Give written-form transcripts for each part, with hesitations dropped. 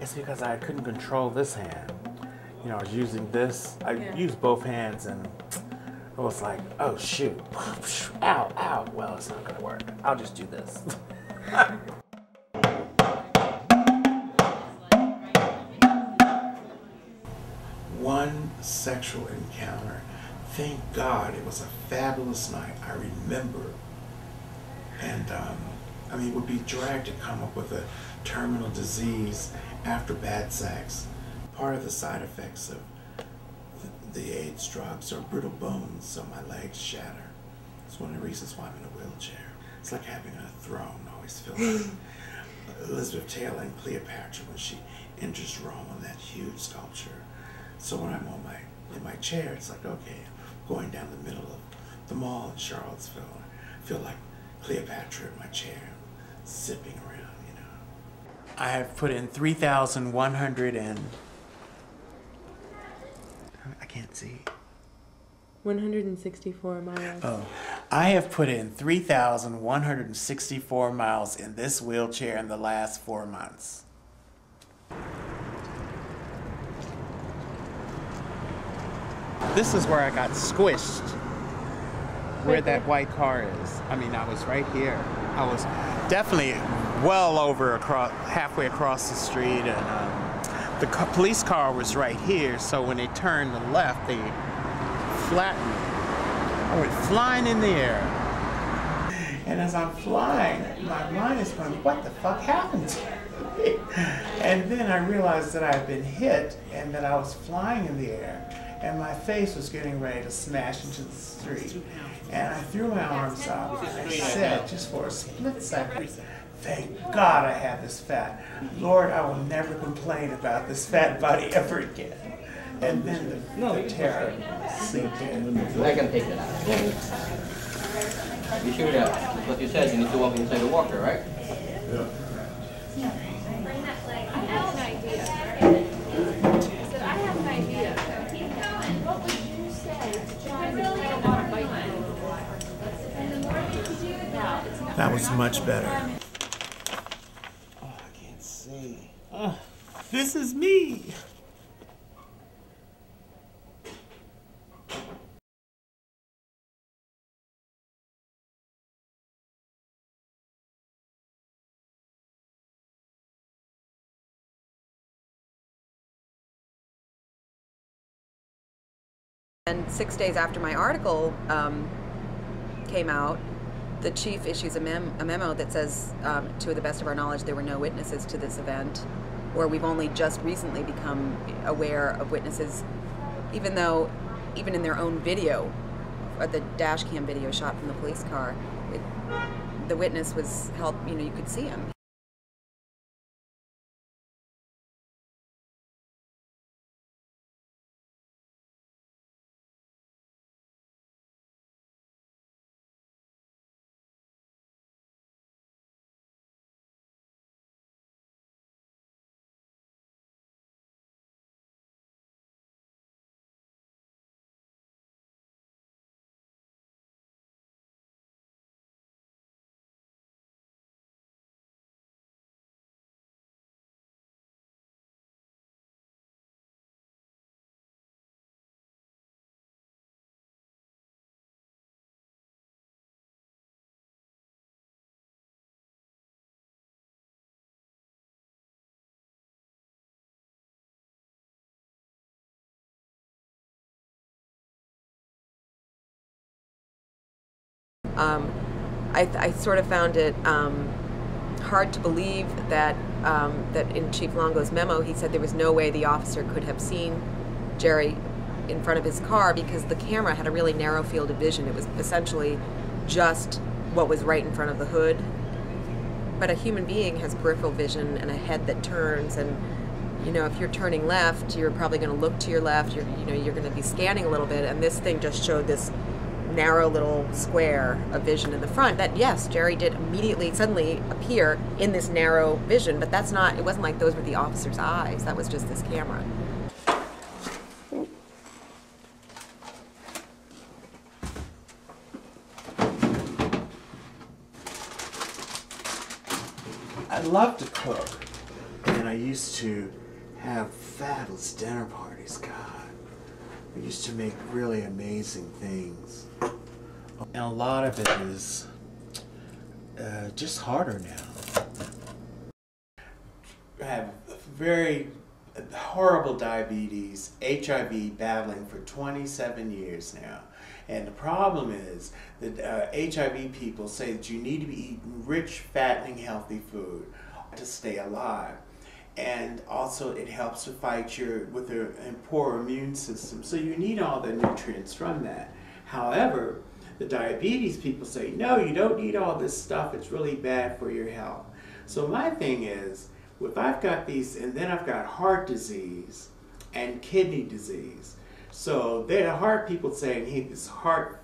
It's because I couldn't control this hand. You know, I was using this. I used both hands and it was like, oh shoot, ow, ow. Well, it's not gonna work. I'll just do this. One sexual encounter. Thank God it was a fabulous night. I remember. And I mean, it would be dragged to come up with a terminal disease after bad sex. Part of the side effects of the AIDS drugs are brittle bones, so my legs shatter. It's one of the reasons why I'm in a wheelchair. It's like having a throne. I always feel like Elizabeth Taylor and Cleopatra when she enters Rome on that huge sculpture. So when I'm in my chair, it's like, okay, I'm going down the middle of the mall in Charlottesville. I feel like Cleopatra in my chair, zipping around, you know. I have put in 3,100 and... I can't see. 164 miles. Oh, I have put in 3,164 miles in this wheelchair in the last 4 months. This is where I got squished, where that white car is. I mean, I was right here. I was definitely well over halfway across the street, and the police car was right here, so when they turned to the left, they flattened me. I went flying in the air. And as I'm flying, my mind is going, what the fuck happened to me? And then I realized that I had been hit and that I was flying in the air, and my face was getting ready to smash into the street. And I threw my arms up, and I said, just for a split second, thank God I have this fat. Lord, I will never complain about this fat body ever again. And then the terror seeped in. I can take that out. You sure that what you said, you need to walk inside the walker, right? Yeah. I have an idea. So I have an idea. What would you say to try to really don't want to bite my and the more you do it now, it's not. That was much better. Oh, I can't see. Oh, this is me. And 6 days after my article came out, the chief issues a memo that says, to the best of our knowledge, there were no witnesses to this event, or we've only just recently become aware of witnesses, even though, even in their own video, or the dash cam video shot from the police car, the witness was held, you know, you could see him. I sort of found it hard to believe that that in Chief Longo's memo he said there was no way the officer could have seen Gerry in front of his car because the camera had a really narrow field of vision. It was essentially just what was right in front of the hood. But a human being has peripheral vision and a head that turns, and you know, if you're turning left, you're probably going to look to your left. You're going to be scanning a little bit, and this thing just showed this narrow little square of vision in the front that, yes, Gerry did suddenly appear in this narrow vision, but that's not, it wasn't like those were the officer's eyes. That was just this camera. I love to cook, and And I used to have fabulous dinner parties, God. We used to make really amazing things. And a lot of it is just harder now. I have very horrible diabetes, HIV, battling for 27 years now. And the problem is that HIV people say that you need to be eating rich, fattening, healthy food to stay alive. And also it helps to fight with a poor immune system. So you need all the nutrients from that. However, the diabetes people say, no, you don't need all this stuff. It's really bad for your health. So my thing is, if I've got these, and then I've got heart disease and kidney disease. So the heart people saying, hey, this heart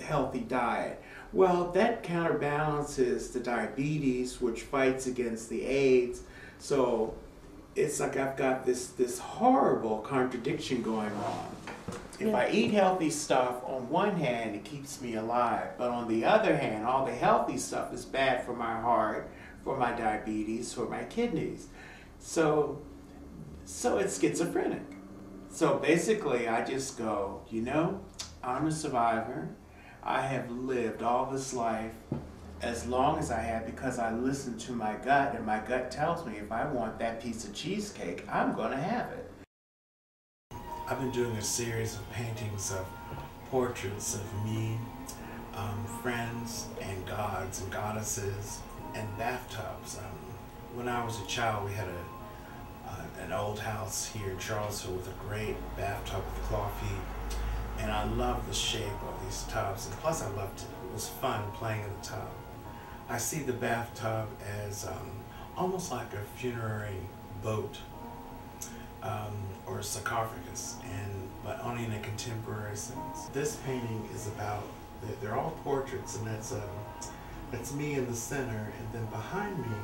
healthy diet. Well, that counterbalances the diabetes, which fights against the AIDS. So it's like I've got this horrible contradiction going on. If I eat healthy stuff, on one hand, it keeps me alive. But on the other hand, all the healthy stuff is bad for my heart, for my diabetes, for my kidneys. So it's schizophrenic. So basically, I just go, you know, I'm a survivor. I have lived all this life as long as I have because I listen to my gut, and my gut tells me if I want that piece of cheesecake, I'm going to have it. I've been doing a series of paintings of portraits of me, friends, and gods and goddesses, and bathtubs. When I was a child, we had an old house here in Charlottesville with a great bathtub with claw feet, and I loved the shape of these tubs, and plus I loved it. It was fun playing in the tub. I see the bathtub as almost like a funerary boat or a sarcophagus, but only in a contemporary sense. This painting is about, they're all portraits, and that's me in the center, and then behind me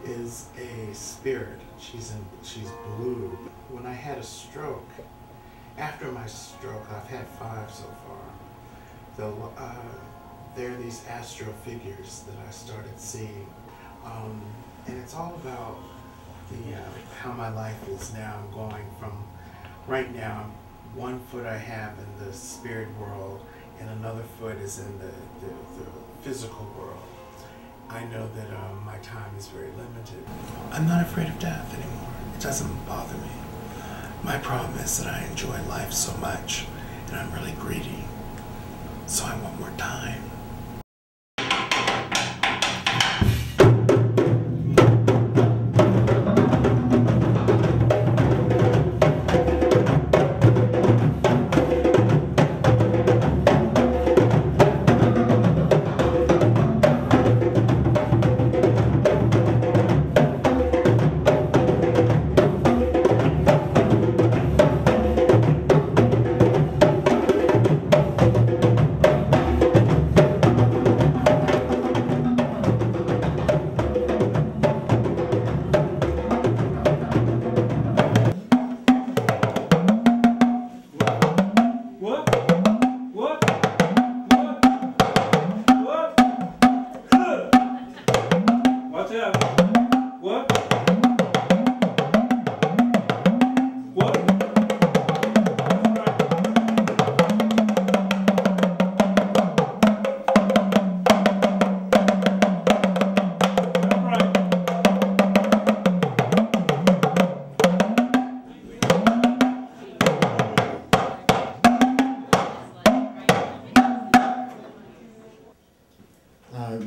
is a spirit. She's blue. When I had a stroke, after my stroke, I've had 5 so far, there are these astral figures that I started seeing. And it's all about how my life is now. I'm going from, right now, one foot I have in the spirit world, and another foot is in the physical world. I know that my time is very limited. I'm not afraid of death anymore. It doesn't bother me. My problem is that I enjoy life so much, and I'm really greedy. So I want more time.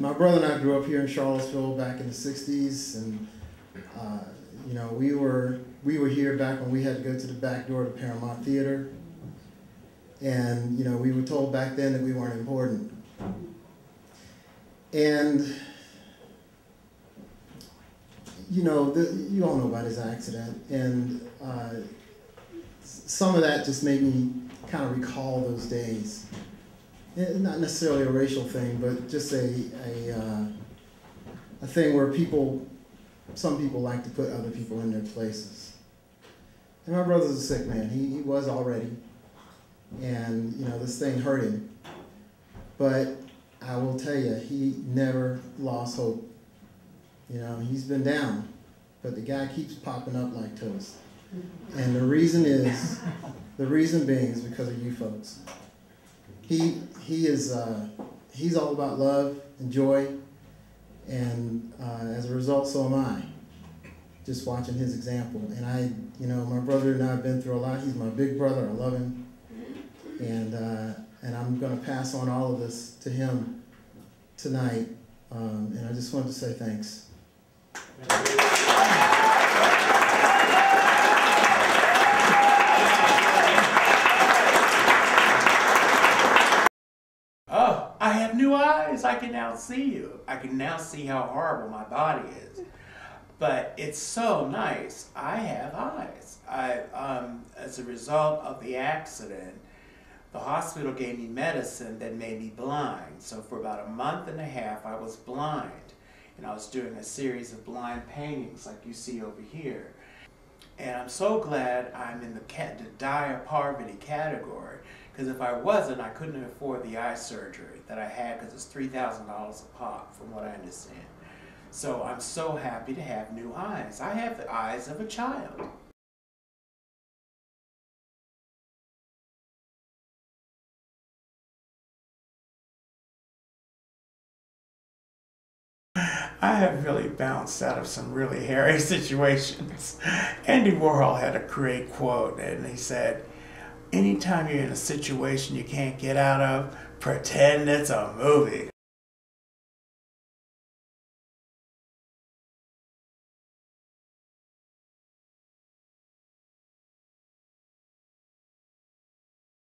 My brother and I grew up here in Charlottesville back in the 60s, and you know, we were here back when we had to go to the back door of the Paramount Theater, and you know, we were told back then that we weren't important. And you know, you all know about his accident, and some of that just made me kind of recall those days. Not necessarily a racial thing, but just a thing where some people like to put other people in their places. And my brother's a sick man. He was already, and you know, this thing hurt him. But I will tell you, he never lost hope. You know, he's been down, but the guy keeps popping up like toast. And the reason being is because of you folks. He's all about love and joy, and as a result, so am I. Just watching his example, and my brother and I have been through a lot. He's my big brother. I love him, and I'm going to pass on all of this to him tonight. And I just wanted to say thanks. Oh, I have new eyes. I can now see you. I can now see how horrible my body is. But it's so nice. I have eyes. As a result of the accident, the hospital gave me medicine that made me blind. So for about a month and a half, I was blind. And I was doing a series of blind paintings like you see over here. And I'm so glad I'm in the dire poverty category, because if I wasn't, I couldn't afford the eye surgery that I had, because it's $3,000 a pop from what I understand. So I'm so happy to have new eyes. I have the eyes of a child. I have really bounced out of some really hairy situations. Andy Warhol had a great quote, and he said, anytime you're in a situation you can't get out of, pretend it's a movie.